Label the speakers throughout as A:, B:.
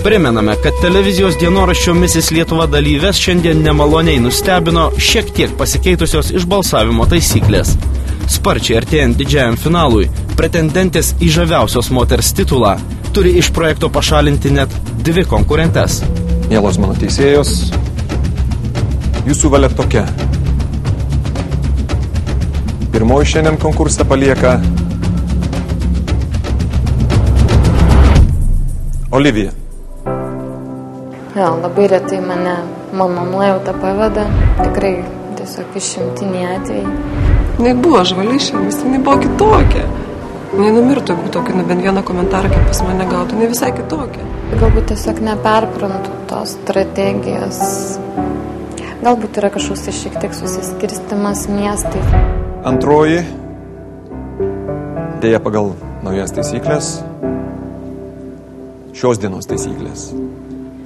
A: Primename, kad televizijos dienoraščio Misis Lietuva dalyvės šiandien nemaloniai nustebino šiek tiek pasikeitusios išbalsavimo taisyklės. Sparčiai artėjant didžiajam finalui, pretendentės į žaviausios moters titulą turi iš projekto pašalinti net 2 konkurentes.
B: Mielos mano teisėjos, jūsų valia tokia. Pirmoji šiandien konkursą palieka Olivija.
C: Jo, labai retai mane mano nuojauta paveda, tikrai tiesiog išimtiniai atvejai.
D: Jinai buvo žvali šiandien, jinai buvo kitokia. Jinai numirtų, jeigu tokį bent vieną komentarą, kaip pas mane gautų, jinai visai kitokia.
C: Galbūt tiesiog neperprantu tos strategijos. Galbūt yra kažkoks šiek tiek susiskirstimas miestai.
B: Antroji, dėja pagal naujas taisyklės, šios dienos taisyklės.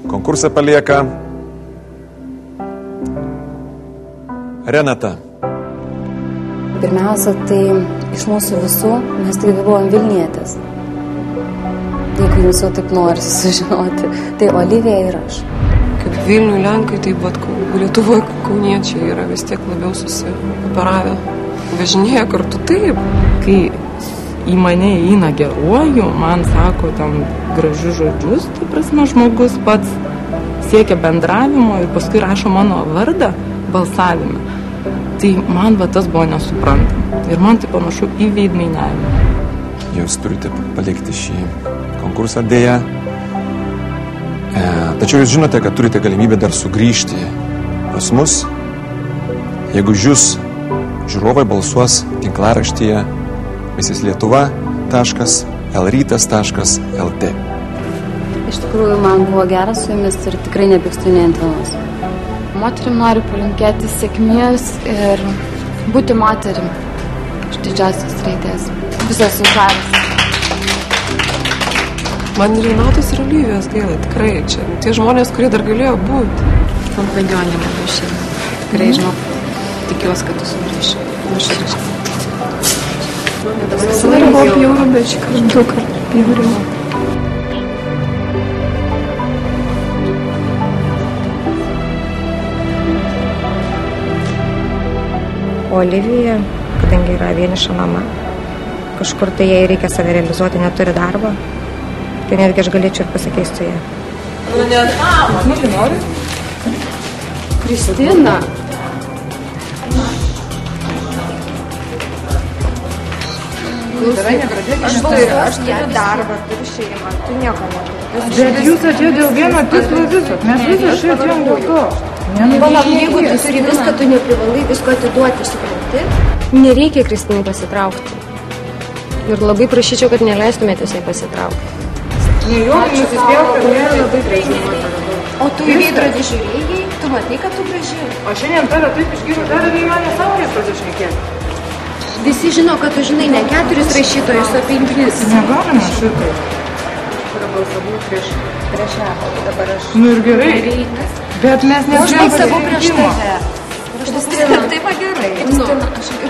B: Konkursą palieka Renata.
E: Pirmiausia, tai iš mūsų visų mes tik buvom Vilnietės. Jeigu jums jau taip norisi sužinoti, tai Olivija ir aš.
D: Kaip Vilnių Lenkai, tai Lietuvoje kauniečiai yra vis tiek labiau susioperavę. Važinėja kartu taip.
F: Kai į mane įeina geruoju, man sako tam gražius žodžius, tai prasme žmogus pats siekia bendravimo ir paskui rašo mano vardą balsavime. Tai man tas buvo nesuprantama. Ir man tai panašu į veidmainiavimą.
B: Jūs turite palikti šį konkursą dėja. Tačiau jūs žinote, kad turite galimybę dar sugrįžti pas mus, jeigu jūs žiūrovai balsuos tinklaraštyje misislietuva.lrytas.lt.
E: Iš tikrųjų, man buvo geras su jumis ir tikrai nepykstu nei ant vienos.
C: Moterim noriu palinkėti sėkmės ir būti moterim iš didžiausios raidės. Visas sukaras.
D: Man Renatos ir Olivijos gaila, tikrai čia. Tie žmonės, kurie dar galėjo būti.
G: Kompanionė mano šiandien. Tikrai žinau, tikiuosi, kad tu sugrįši. Nuoširdžiai.
D: Visą laiką buvo bjauru, bet šį kartą 2 kartų bjauriau.
H: Olivija, kadangi yra vieniša mama, kažkur tai jai reikia save realizuoti, neturi darbo, tai netgi aš galėčiau ir pasikeisti ją.
D: Nori?
C: Kristina.
H: Aš turiu darbą, turiu šeimą, tu nieko neturi.
I: Bet jūs atėjo dėl vieno tikslo visot, mes visą šį atėjom dėl to.
H: Palauk, jeigu tu turi viską, tu neprivalai visko atiduoti, supranti? Nereikia Kristinai pasitraukti. Ir labai prašyčiau, kad neleistumėte jai pasitraukti.
I: Nejuokai nusispėjau, kad nėra labai graži.
H: O tu į veidrodį žiūrėjai, tu matai, kad tu graži.
I: O šiandien tave taip išgyvo, dar ir į mane saulės pasišnekėti.
H: Visi žino, kad tu žinai ne 4 rašytojus, o 5.
I: Negalima šitai.
H: Aš balsavau prieš ją, dabar aš...
I: Nu ir gerai, bet mes
H: Aš balsavau prieš tave.
G: Tai va gerai.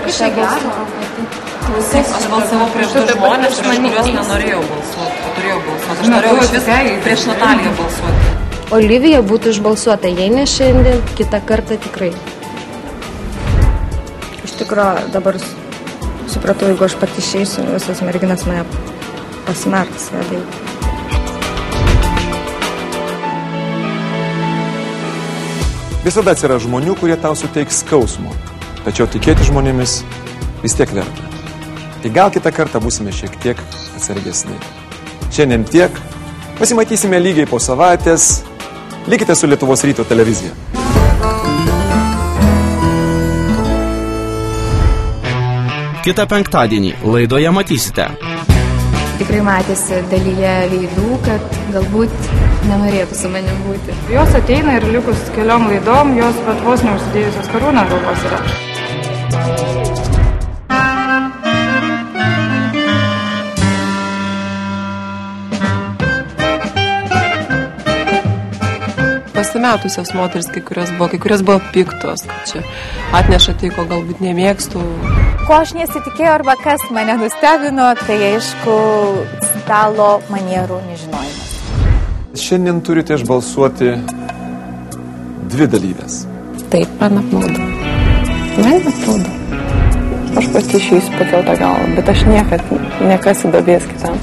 H: Aš gero.
G: Aš balsavau prieš 2 žmonės, prieš kuriuos nenorėjau balsuoti. Turėjau balsuoti. Aš norėjau iš vis prieš Nataliją balsuoti.
H: Olivija būtų išbalsuota, jei ne šiandien, kitą kartą tikrai. Iš tikrųjų, dabar supratau, jeigu aš pati išeisiu, visas merginas mane pasmerks.
B: Visada atsiras žmonių, kurie tau suteiks skausmo. Tačiau tikėti žmonėmis vis tiek verta. Tai gal kitą kartą būsime šiek tiek atsargesni. Šiandien tiek. Pasimatysime lygiai po savaitės. Likite su Lietuvos ryto televizija.
A: Kitą penktadienį laidoje matysite.
C: Tikrai matėsi dalyje veidų, kad galbūt nenorėtų su manim būti.
I: Jos ateina ir likus keliom laidom, jos pat vos neužsidėjusios karūną galvos yra.
D: Pasimetusios moteris, kai kurios buvo piktos, kad čia atneša tai, ko galbūt nemėgstų.
J: Ko aš nesitikėjau arba kas mane nustebino, tai aišku, stalo manierų nežinojimas.
B: Šiandien turite išbalsuoti 2 dalyvės.
F: Taip, man apmaudu. Man apmaudu. Aš pati išeisiu pakeltą galvą, bet aš niekad nekasiu duobės kitam.